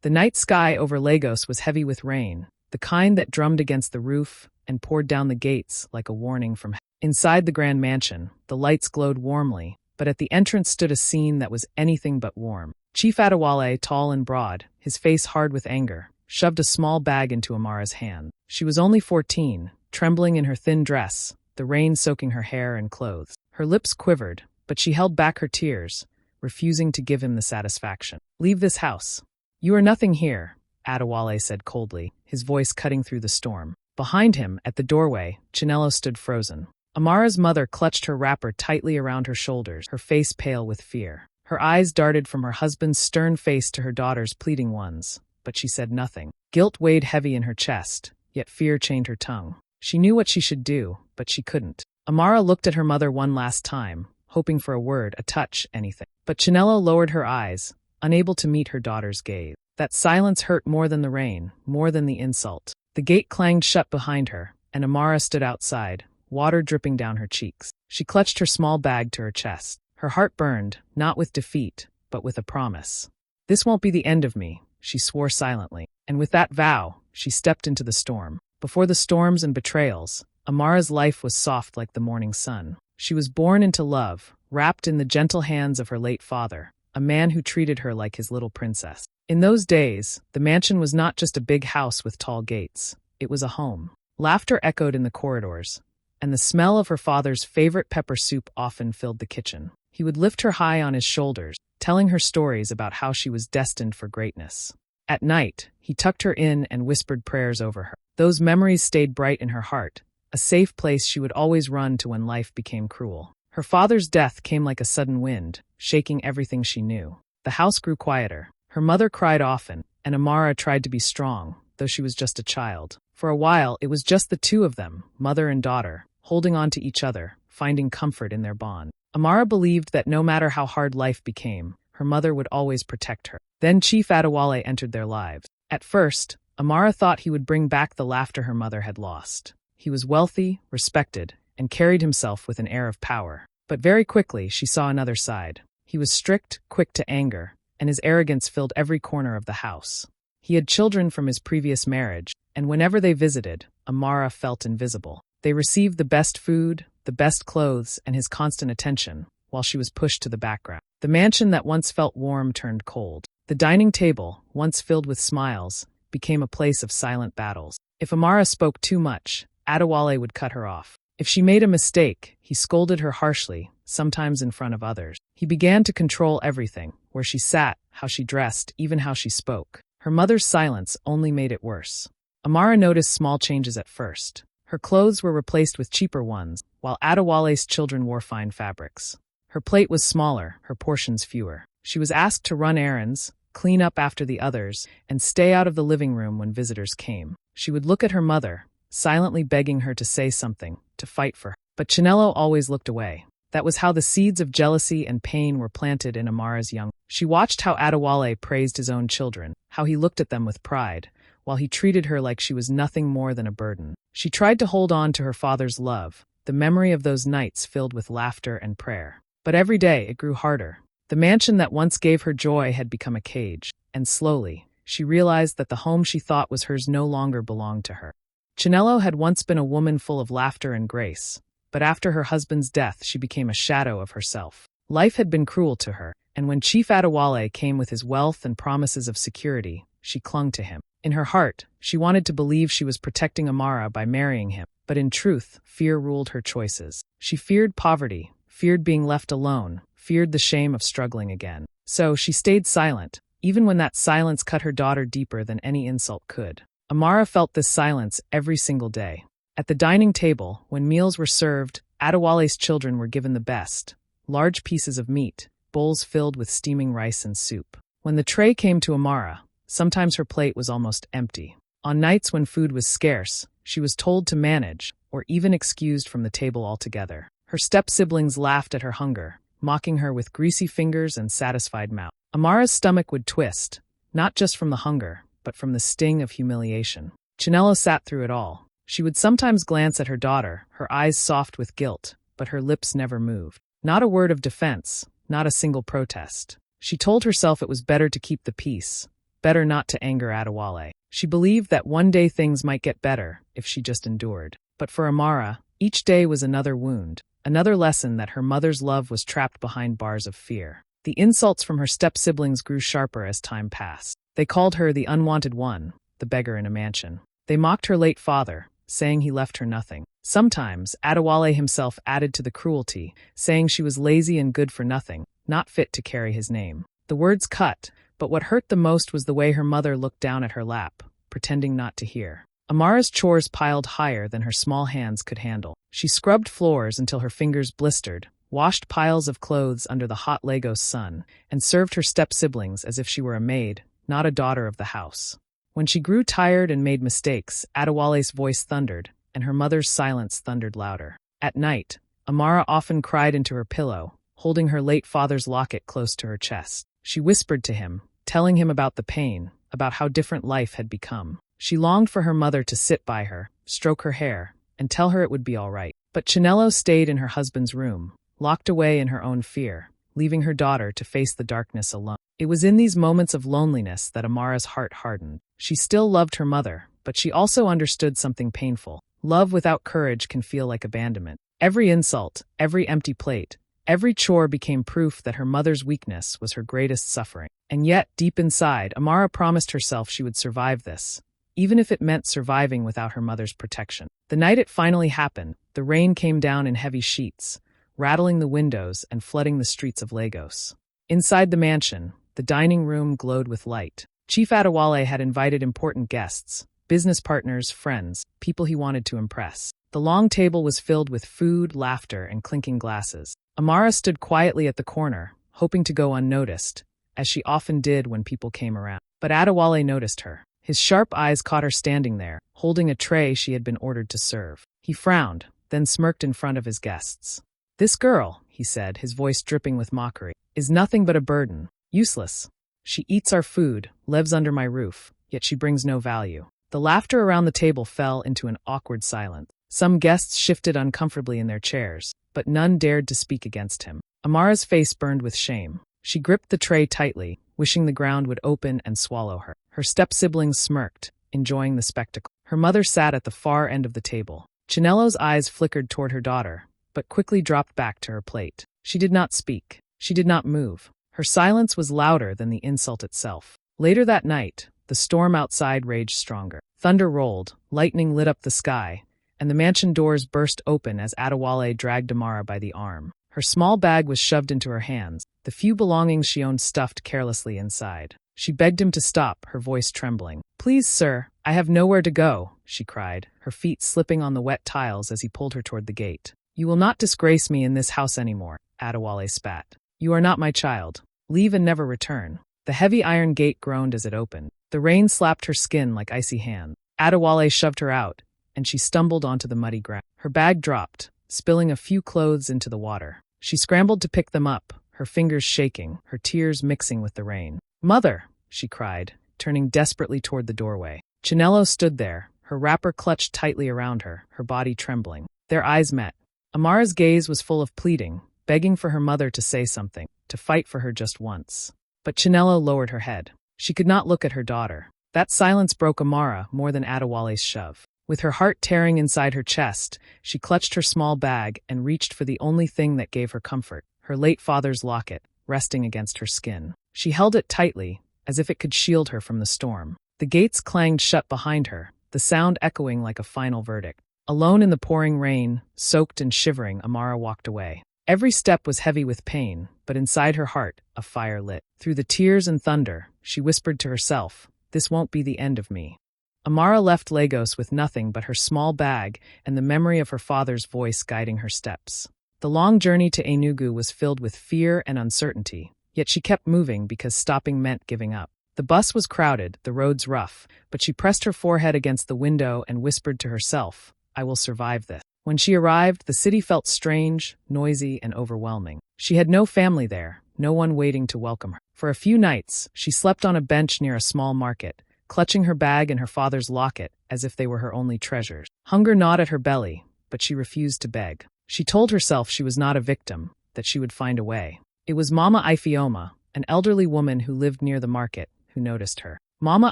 The night sky over Lagos was heavy with rain, the kind that drummed against the roof and poured down the gates like a warning from heaven. Inside the grand mansion, the lights glowed warmly, but at the entrance stood a scene that was anything but warm. Chief Adewale, tall and broad, his face hard with anger, shoved a small bag into Amara's hand. She was only 14, trembling in her thin dress, the rain soaking her hair and clothes. Her lips quivered, but she held back her tears, refusing to give him the satisfaction. "Leave this house. You are nothing here," Adewale said coldly, his voice cutting through the storm. Behind him, at the doorway, Chinelo stood frozen. Amara's mother clutched her wrapper tightly around her shoulders, her face pale with fear. Her eyes darted from her husband's stern face to her daughter's pleading ones, but she said nothing. Guilt weighed heavy in her chest, yet fear chained her tongue. She knew what she should do, but she couldn't. Amara looked at her mother one last time, hoping for a word, a touch, anything. But Chinelo lowered her eyes, unable to meet her daughter's gaze. That silence hurt more than the rain, more than the insult. The gate clanged shut behind her, and Amara stood outside, water dripping down her cheeks. She clutched her small bag to her chest. Her heart burned, not with defeat, but with a promise. "This won't be the end of me," she swore silently. And with that vow, she stepped into the storm. Before the storms and betrayals, Amara's life was soft like the morning sun. She was born into love, wrapped in the gentle hands of her late father, a man who treated her like his little princess. In those days, the mansion was not just a big house with tall gates. It was a home. Laughter echoed in the corridors, and the smell of her father's favorite pepper soup often filled the kitchen. He would lift her high on his shoulders, telling her stories about how she was destined for greatness. At night, he tucked her in and whispered prayers over her. Those memories stayed bright in her heart, a safe place she would always run to when life became cruel. Her father's death came like a sudden wind, shaking everything she knew. The house grew quieter. Her mother cried often, and Amara tried to be strong, though she was just a child. For a while, it was just the two of them, mother and daughter, holding on to each other, finding comfort in their bond. Amara believed that no matter how hard life became, her mother would always protect her. Then Chief Adewale entered their lives. At first, Amara thought he would bring back the laughter her mother had lost. He was wealthy, respected, and carried himself with an air of power. But very quickly, she saw another side. He was strict, quick to anger, and his arrogance filled every corner of the house. He had children from his previous marriage, and whenever they visited, Amara felt invisible. They received the best food, the best clothes, and his constant attention, while she was pushed to the background. The mansion that once felt warm turned cold. The dining table, once filled with smiles, became a place of silent battles. If Amara spoke too much, Adewale would cut her off. If she made a mistake, he scolded her harshly, sometimes in front of others. He began to control everything, where she sat, how she dressed, even how she spoke. Her mother's silence only made it worse. Amara noticed small changes at first. Her clothes were replaced with cheaper ones, while Adewale's children wore fine fabrics. Her plate was smaller, her portions fewer. She was asked to run errands, clean up after the others, and stay out of the living room when visitors came. She would look at her mother, silently begging her to say something, to fight for her. But Chinelo always looked away. That was how the seeds of jealousy and pain were planted in Amara's young. She watched how Adewale praised his own children, how he looked at them with pride, while he treated her like she was nothing more than a burden. She tried to hold on to her father's love, the memory of those nights filled with laughter and prayer. But every day it grew harder. The mansion that once gave her joy had become a cage, and slowly, she realized that the home she thought was hers no longer belonged to her. Chinelo had once been a woman full of laughter and grace, but after her husband's death she became a shadow of herself. Life had been cruel to her, and when Chief Adewale came with his wealth and promises of security, she clung to him. In her heart, she wanted to believe she was protecting Amara by marrying him, but in truth, fear ruled her choices. She feared poverty, feared being left alone, feared the shame of struggling again. So she stayed silent, even when that silence cut her daughter deeper than any insult could. Amara felt this silence every single day. At the dining table, when meals were served, Adewale's children were given the best, large pieces of meat, bowls filled with steaming rice and soup. When the tray came to Amara, sometimes her plate was almost empty. On nights when food was scarce, she was told to manage, or even excused from the table altogether. Her step-siblings laughed at her hunger, mocking her with greasy fingers and satisfied mouth. Amara's stomach would twist, not just from the hunger, but from the sting of humiliation. Chinelo sat through it all. She would sometimes glance at her daughter, her eyes soft with guilt, but her lips never moved. Not a word of defense, not a single protest. She told herself it was better to keep the peace, better not to anger Adewale. She believed that one day things might get better if she just endured. But for Amara, each day was another wound, another lesson that her mother's love was trapped behind bars of fear. The insults from her step-siblings grew sharper as time passed. They called her the unwanted one, the beggar in a mansion. They mocked her late father, saying he left her nothing. Sometimes, Adewale himself added to the cruelty, saying she was lazy and good for nothing, not fit to carry his name. The words cut, but what hurt the most was the way her mother looked down at her lap, pretending not to hear. Amara's chores piled higher than her small hands could handle. She scrubbed floors until her fingers blistered, washed piles of clothes under the hot Lagos sun, and served her step-siblings as if she were a maid, not a daughter of the house. When she grew tired and made mistakes, Adewale's voice thundered, and her mother's silence thundered louder. At night, Amara often cried into her pillow, holding her late father's locket close to her chest. She whispered to him, telling him about the pain, about how different life had become. She longed for her mother to sit by her, stroke her hair, and tell her it would be all right. But Chinello stayed in her husband's room, locked away in her own fear, leaving her daughter to face the darkness alone. It was in these moments of loneliness that Amara's heart hardened. She still loved her mother, but she also understood something painful. Love without courage can feel like abandonment. Every insult, every empty plate, every chore became proof that her mother's weakness was her greatest suffering. And yet, deep inside, Amara promised herself she would survive this, even if it meant surviving without her mother's protection. The night it finally happened, the rain came down in heavy sheets, rattling the windows and flooding the streets of Lagos. Inside the mansion, the dining room glowed with light. Chief Adewale had invited important guests, business partners, friends, people he wanted to impress. The long table was filled with food, laughter, and clinking glasses. Amara stood quietly at the corner, hoping to go unnoticed, as she often did when people came around. But Adewale noticed her. His sharp eyes caught her standing there, holding a tray she had been ordered to serve. He frowned, then smirked in front of his guests. "This girl," he said, his voice dripping with mockery, "is nothing but a burden. Useless. She eats our food, lives under my roof, yet she brings no value." The laughter around the table fell into an awkward silence. Some guests shifted uncomfortably in their chairs, but none dared to speak against him. Amara's face burned with shame. She gripped the tray tightly, wishing the ground would open and swallow her. Her step-siblings smirked, enjoying the spectacle. Her mother sat at the far end of the table. Chinello's eyes flickered toward her daughter, but quickly dropped back to her plate. She did not speak. She did not move. Her silence was louder than the insult itself. Later that night, the storm outside raged stronger. Thunder rolled, lightning lit up the sky, and the mansion doors burst open as Adewale dragged Amara by the arm. Her small bag was shoved into her hands, the few belongings she owned stuffed carelessly inside. She begged him to stop, her voice trembling. "Please, sir, I have nowhere to go," she cried, her feet slipping on the wet tiles as he pulled her toward the gate. "You will not disgrace me in this house anymore," Adewale spat. "You are not my child. Leave and never return." The heavy iron gate groaned as it opened. The rain slapped her skin like icy hands. Adewale shoved her out, and she stumbled onto the muddy ground. Her bag dropped, spilling a few clothes into the water. She scrambled to pick them up, her fingers shaking, her tears mixing with the rain. "Mother!" she cried, turning desperately toward the doorway. Chinello stood there, her wrapper clutched tightly around her, her body trembling. Their eyes met. Amara's gaze was full of pleading, begging for her mother to say something, to fight for her just once. But Chinello lowered her head. She could not look at her daughter. That silence broke Amara more than Adewale's shove. With her heart tearing inside her chest, she clutched her small bag and reached for the only thing that gave her comfort, her late father's locket, resting against her skin. She held it tightly, as if it could shield her from the storm. The gates clanged shut behind her, the sound echoing like a final verdict. Alone in the pouring rain, soaked and shivering, Amara walked away. Every step was heavy with pain, but inside her heart, a fire lit. Through the tears and thunder, she whispered to herself, "This won't be the end of me." Amara left Lagos with nothing but her small bag and the memory of her father's voice guiding her steps. The long journey to Enugu was filled with fear and uncertainty, yet she kept moving because stopping meant giving up. The bus was crowded, the roads rough, but she pressed her forehead against the window and whispered to herself, "I will survive this." When she arrived, the city felt strange, noisy, and overwhelming. She had no family there, no one waiting to welcome her. For a few nights, she slept on a bench near a small market, clutching her bag and her father's locket as if they were her only treasures. Hunger gnawed at her belly, but she refused to beg. She told herself she was not a victim, that she would find a way. It was Mama Ifeoma, an elderly woman who lived near the market, who noticed her. Mama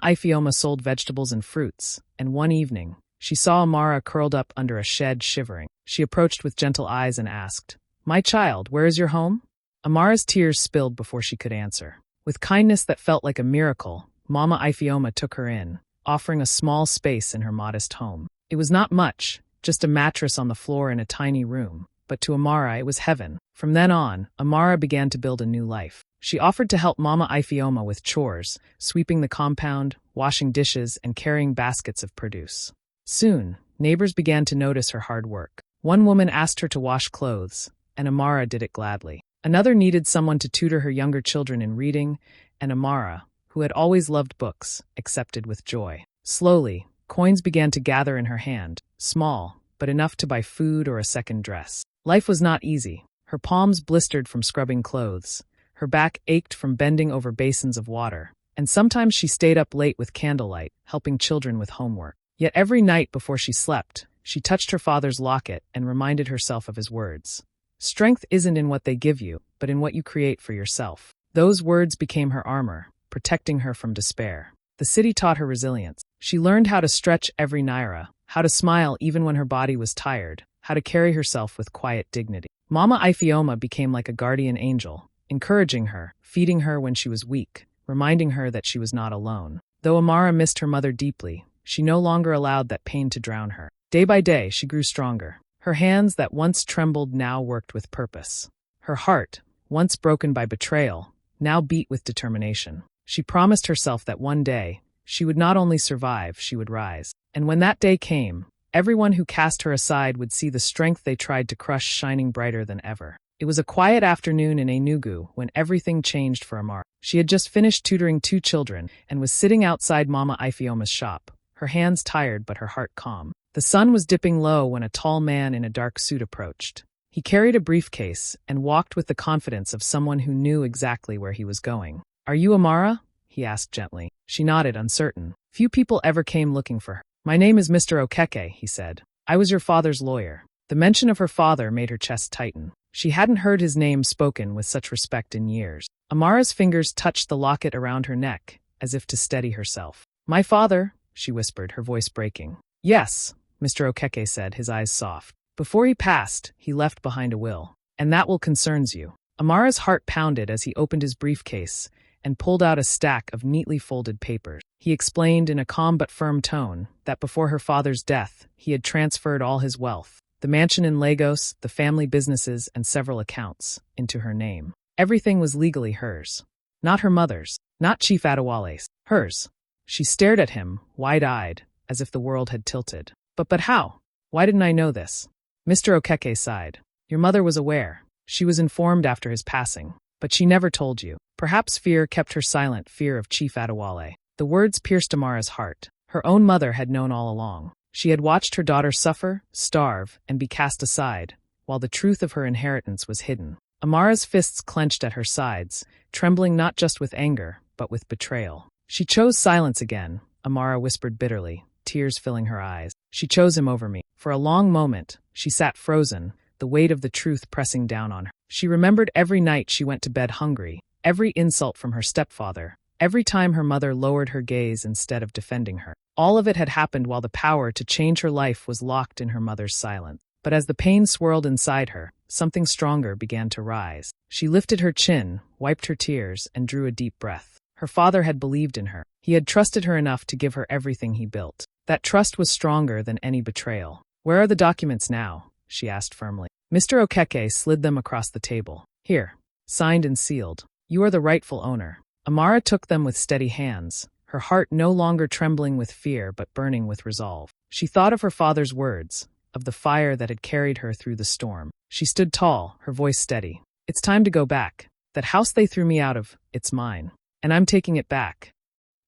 Ifeoma sold vegetables and fruits, and one evening, she saw Amara curled up under a shed shivering. She approached with gentle eyes and asked, "My child, where is your home?" Amara's tears spilled before she could answer. With kindness that felt like a miracle, Mama Ifeoma took her in, offering a small space in her modest home. It was not much, just a mattress on the floor in a tiny room, but to Amara it was heaven. From then on, Amara began to build a new life. She offered to help Mama Ifeoma with chores, sweeping the compound, washing dishes, and carrying baskets of produce. Soon, neighbors began to notice her hard work. One woman asked her to wash clothes, and Amara did it gladly. Another needed someone to tutor her younger children in reading, and Amara, who had always loved books, accepted with joy. Slowly, coins began to gather in her hand, small, but enough to buy food or a second dress. Life was not easy. Her palms blistered from scrubbing clothes. Her back ached from bending over basins of water, and sometimes she stayed up late with candlelight, helping children with homework. Yet every night before she slept, she touched her father's locket and reminded herself of his words. "Strength isn't in what they give you, but in what you create for yourself." Those words became her armor, protecting her from despair. The city taught her resilience. She learned how to stretch every naira, how to smile even when her body was tired, how to carry herself with quiet dignity. Mama Ifeoma became like a guardian angel, encouraging her, feeding her when she was weak, reminding her that she was not alone. Though Amara missed her mother deeply, she no longer allowed that pain to drown her. Day by day, she grew stronger. Her hands that once trembled now worked with purpose. Her heart, once broken by betrayal, now beat with determination. She promised herself that one day, she would not only survive, she would rise. And when that day came, everyone who cast her aside would see the strength they tried to crush shining brighter than ever. It was a quiet afternoon in Enugu when everything changed for Amara. She had just finished tutoring 2 children and was sitting outside Mama Ifeoma's shop, her hands tired but her heart calm. The sun was dipping low when a tall man in a dark suit approached. He carried a briefcase and walked with the confidence of someone who knew exactly where he was going. "Are you Amara?" he asked gently. She nodded, uncertain. Few people ever came looking for her. "My name is Mr. Okeke," he said. "I was your father's lawyer." The mention of her father made her chest tighten. She hadn't heard his name spoken with such respect in years. Amara's fingers touched the locket around her neck, as if to steady herself. "My father," she whispered, her voice breaking. "Yes," Mr. Okeke said, his eyes soft. "Before he passed, he left behind a will. And that will concerns you." Amara's heart pounded as he opened his briefcase and pulled out a stack of neatly folded papers. He explained in a calm but firm tone that before her father's death, he had transferred all his wealth, the mansion in Lagos, the family businesses, and several accounts, into her name. Everything was legally hers. Not her mother's, not Chief Adewale's, hers. She stared at him, wide-eyed, as if the world had tilted. But how? Why didn't I know this?" Mr. Okeke sighed. "Your mother was aware. She was informed after his passing. But she never told you. Perhaps fear kept her silent, fear of Chief Adewale." The words pierced Amara's heart. Her own mother had known all along. She had watched her daughter suffer, starve, and be cast aside, while the truth of her inheritance was hidden. Amara's fists clenched at her sides, trembling not just with anger, but with betrayal. "She chose silence again," Amara whispered bitterly, tears filling her eyes. "She chose him over me." For a long moment, she sat frozen, the weight of the truth pressing down on her. She remembered every night she went to bed hungry, every insult from her stepfather, every time her mother lowered her gaze instead of defending her. All of it had happened while the power to change her life was locked in her mother's silence. But as the pain swirled inside her, something stronger began to rise. She lifted her chin, wiped her tears, and drew a deep breath. Her father had believed in her. He had trusted her enough to give her everything he built. That trust was stronger than any betrayal. "Where are the documents now?" she asked firmly. Mr. Okeke slid them across the table. "Here, signed and sealed. You are the rightful owner." Amara took them with steady hands, her heart no longer trembling with fear but burning with resolve. She thought of her father's words, of the fire that had carried her through the storm. She stood tall, her voice steady. "It's time to go back. That house they threw me out of, it's mine. And I'm taking it back."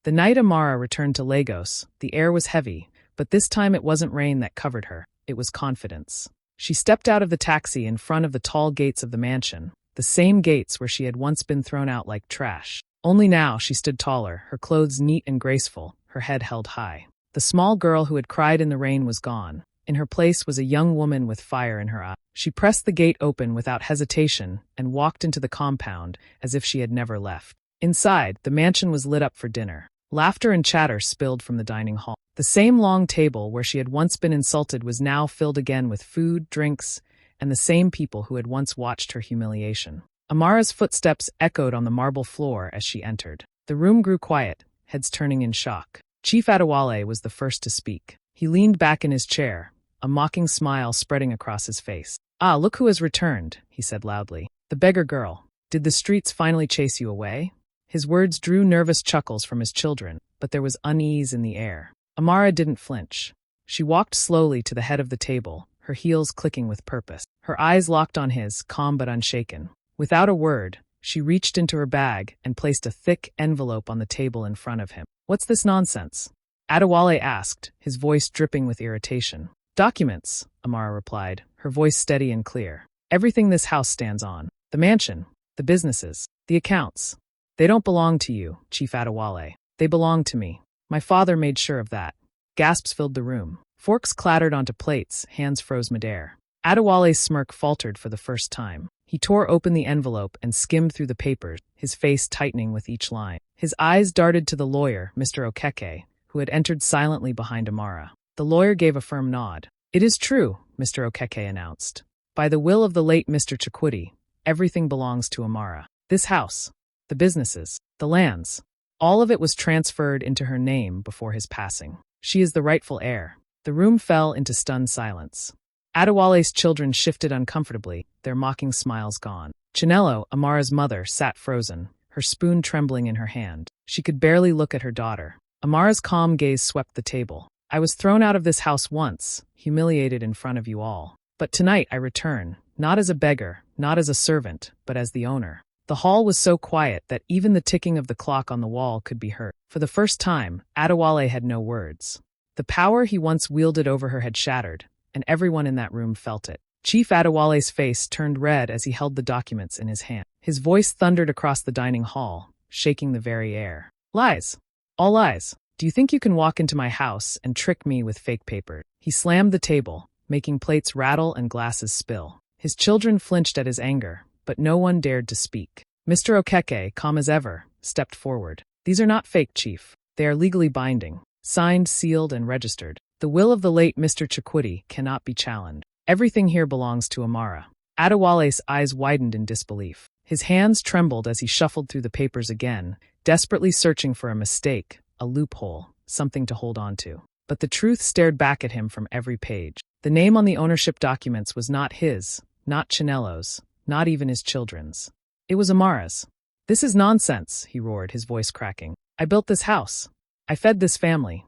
The night Amara returned to Lagos, the air was heavy, but this time it wasn't rain that covered her, it was confidence. She stepped out of the taxi in front of the tall gates of the mansion, the same gates where she had once been thrown out like trash. Only now she stood taller, her clothes neat and graceful, her head held high. The small girl who had cried in the rain was gone. In her place was a young woman with fire in her eye. She pressed the gate open without hesitation and walked into the compound as if she had never left. Inside, the mansion was lit up for dinner. Laughter and chatter spilled from the dining hall. The same long table where she had once been insulted was now filled again with food, drinks, and the same people who had once watched her humiliation. Amara's footsteps echoed on the marble floor as she entered. The room grew quiet, heads turning in shock. Chief Adewale was the first to speak. He leaned back in his chair, a mocking smile spreading across his face. "Ah, look who has returned," he said loudly. "The beggar girl. Did the streets finally chase you away?" His words drew nervous chuckles from his children, but there was unease in the air. Amara didn't flinch. She walked slowly to the head of the table, her heels clicking with purpose. Her eyes locked on his, calm but unshaken. Without a word, she reached into her bag and placed a thick envelope on the table in front of him. "What's this nonsense?" Adewale asked, his voice dripping with irritation. "Documents," Amara replied, her voice steady and clear. "Everything this house stands on. The mansion, the businesses, the accounts. They don't belong to you, Chief Adewale. They belong to me. My father made sure of that." Gasps filled the room. Forks clattered onto plates, hands froze midair. Adewale's smirk faltered for the first time. He tore open the envelope and skimmed through the papers, his face tightening with each line. His eyes darted to the lawyer, Mr. Okeke, who had entered silently behind Amara. The lawyer gave a firm nod. "It is true," Mr. Okeke announced. "By the will of the late Mr. Chukwudi, everything belongs to Amara. This house, the businesses, the lands, all of it was transferred into her name before his passing. She is the rightful heir." The room fell into stunned silence. Adewale's children shifted uncomfortably, their mocking smiles gone. Chinelo, Amara's mother, sat frozen, her spoon trembling in her hand. She could barely look at her daughter. Amara's calm gaze swept the table. "I was thrown out of this house once, humiliated in front of you all. But tonight I return, not as a beggar, not as a servant, but as the owner." The hall was so quiet that even the ticking of the clock on the wall could be heard. For the first time, Adewale had no words. The power he once wielded over her had shattered, and everyone in that room felt it. Chief Adewale's face turned red as he held the documents in his hand. His voice thundered across the dining hall, shaking the very air. "Lies. All lies. Do you think you can walk into my house and trick me with fake paper?" He slammed the table, making plates rattle and glasses spill. His children flinched at his anger, but no one dared to speak. Mr. Okeke, calm as ever, stepped forward. "These are not fake, Chief. They are legally binding, signed, sealed, and registered. The will of the late Mr. Chukwudi cannot be challenged. Everything here belongs to Amara." Adewale's eyes widened in disbelief. His hands trembled as he shuffled through the papers again, desperately searching for a mistake, a loophole, something to hold on to. But the truth stared back at him from every page. The name on the ownership documents was not his, not Chinelo's, not even his children's. It was Amara's. "This is nonsense," he roared, his voice cracking. "I built this house. I fed this family.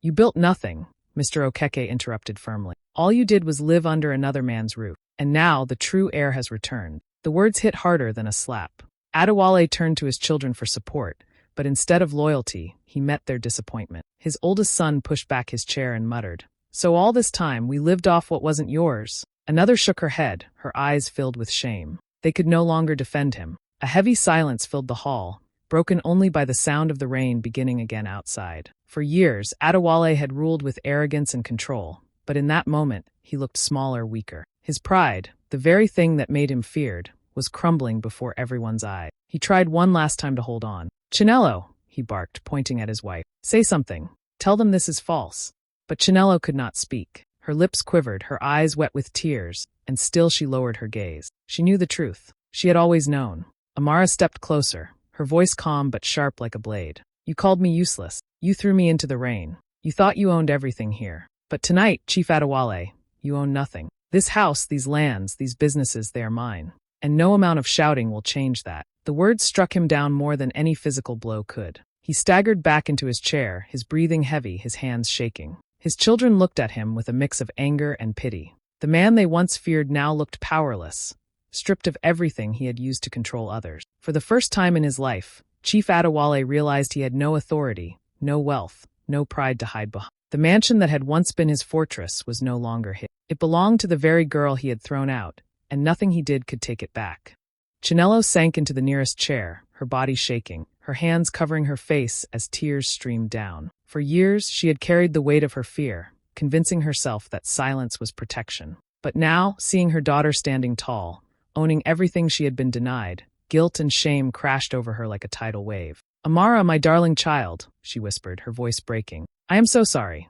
You built nothing," Mr. Okeke interrupted firmly. "All you did was live under another man's roof. And now the true heir has returned." The words hit harder than a slap. Adewale turned to his children for support, but instead of loyalty, he met their disappointment. His oldest son pushed back his chair and muttered, "So all this time we lived off what wasn't yours?" Another shook her head, her eyes filled with shame. They could no longer defend him. A heavy silence filled the hall, broken only by the sound of the rain beginning again outside. For years, Adewale had ruled with arrogance and control, but in that moment, he looked smaller, weaker. His pride, the very thing that made him feared, was crumbling before everyone's eyes. He tried one last time to hold on. "Chinelo," he barked, pointing at his wife. "Say something. Tell them this is false." But Chinelo could not speak. Her lips quivered, her eyes wet with tears, and still she lowered her gaze. She knew the truth. She had always known. Amara stepped closer, her voice calm but sharp like a blade. "You called me useless. You threw me into the rain. You thought you owned everything here. But tonight, Chief Adewale, you own nothing. This house, these lands, these businesses, they are mine. And no amount of shouting will change that." The words struck him down more than any physical blow could. He staggered back into his chair, his breathing heavy, his hands shaking. His children looked at him with a mix of anger and pity. The man they once feared now looked powerless, stripped of everything he had used to control others. For the first time in his life, Chief Adewale realized he had no authority, no wealth, no pride to hide behind. The mansion that had once been his fortress was no longer his. It belonged to the very girl he had thrown out, and nothing he did could take it back. Chinelo sank into the nearest chair, her body shaking, her hands covering her face as tears streamed down. For years, she had carried the weight of her fear, convincing herself that silence was protection. But now, seeing her daughter standing tall, owning everything she had been denied, guilt and shame crashed over her like a tidal wave. Amara, my darling child, she whispered, her voice breaking. I am so sorry.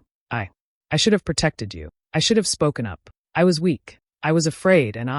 I should have protected you. I should have spoken up. I was weak. I was afraid, and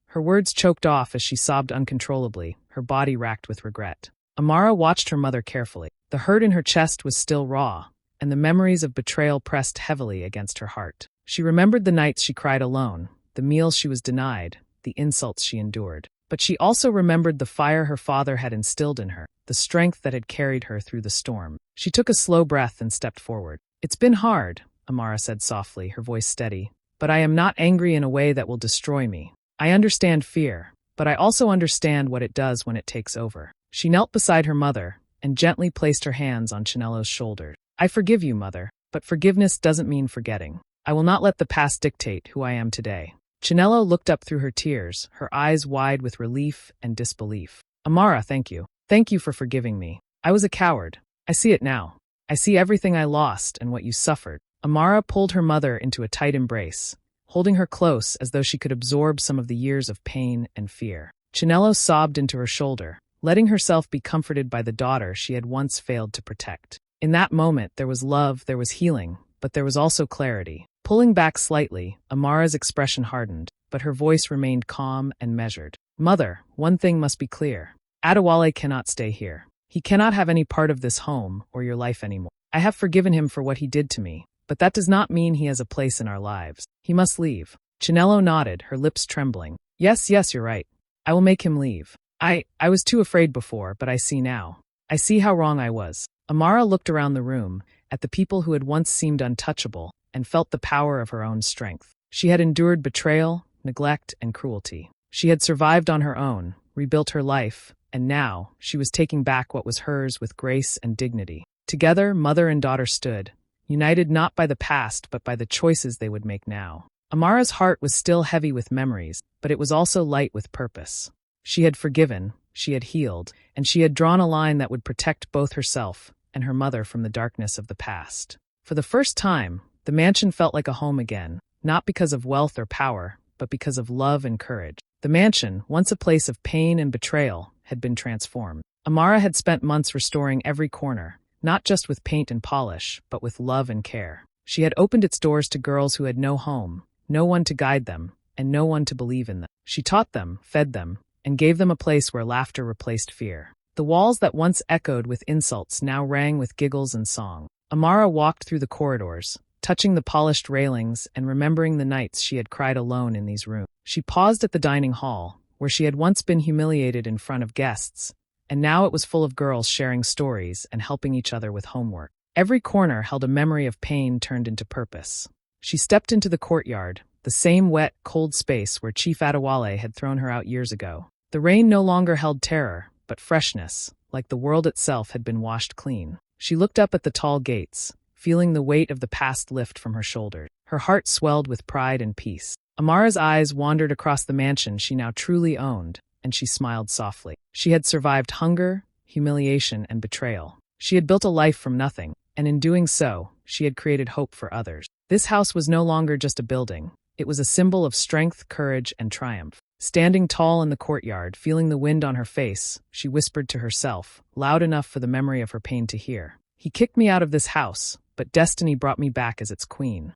Her words choked off as she sobbed uncontrollably, her body racked with regret. Amara watched her mother carefully. The hurt in her chest was still raw, and the memories of betrayal pressed heavily against her heart. She remembered the nights she cried alone, the meals she was denied, the insults she endured. But she also remembered the fire her father had instilled in her, the strength that had carried her through the storm. She took a slow breath and stepped forward. It's been hard, Amara said softly, her voice steady, but I am not angry in a way that will destroy me. I understand fear, but I also understand what it does when it takes over. She knelt beside her mother and gently placed her hands on Chinello's shoulder. I forgive you, mother, but forgiveness doesn't mean forgetting. I will not let the past dictate who I am today. Chinello looked up through her tears, her eyes wide with relief and disbelief. Amara, thank you. Thank you for forgiving me. I was a coward. I see it now. I see everything I lost and what you suffered. Amara pulled her mother into a tight embrace, holding her close as though she could absorb some of the years of pain and fear. Chinello sobbed into her shoulder, letting herself be comforted by the daughter she had once failed to protect. In that moment, there was love, there was healing, but there was also clarity. Pulling back slightly, Amara's expression hardened, but her voice remained calm and measured. Mother, one thing must be clear. Adewale cannot stay here. He cannot have any part of this home or your life anymore. I have forgiven him for what he did to me, but that does not mean he has a place in our lives. He must leave. Chinello nodded, her lips trembling. Yes, you're right. I will make him leave. I was too afraid before, but I see now. I see how wrong I was. Amara looked around the room, at the people who had once seemed untouchable, and felt the power of her own strength. She had endured betrayal, neglect, and cruelty. She had survived on her own, rebuilt her life, and now she was taking back what was hers with grace and dignity. Together, mother and daughter stood, united not by the past but by the choices they would make now. Amara's heart was still heavy with memories, but it was also light with purpose. She had forgiven, she had healed, and she had drawn a line that would protect both herself and her mother from the darkness of the past. For the first time, the mansion felt like a home again, not because of wealth or power, but because of love and courage. The mansion, once a place of pain and betrayal, had been transformed. Amara had spent months restoring every corner, not just with paint and polish, but with love and care. She had opened its doors to girls who had no home, no one to guide them, and no one to believe in them. She taught them, fed them, and gave them a place where laughter replaced fear. The walls that once echoed with insults now rang with giggles and song. Amara walked through the corridors, touching the polished railings and remembering the nights she had cried alone in these rooms. She paused at the dining hall, where she had once been humiliated in front of guests, and now it was full of girls sharing stories and helping each other with homework. Every corner held a memory of pain turned into purpose. She stepped into the courtyard, the same wet, cold space where Chief Adewale had thrown her out years ago. The rain no longer held terror, but freshness, like the world itself had been washed clean. She looked up at the tall gates, feeling the weight of the past lift from her shoulders. Her heart swelled with pride and peace. Amara's eyes wandered across the mansion she now truly owned, and she smiled softly. She had survived hunger, humiliation, and betrayal. She had built a life from nothing, and in doing so, she had created hope for others. This house was no longer just a building. It was a symbol of strength, courage, and triumph. Standing tall in the courtyard, feeling the wind on her face, she whispered to herself, loud enough for the memory of her pain to hear. He kicked me out of this house, but destiny brought me back as its queen.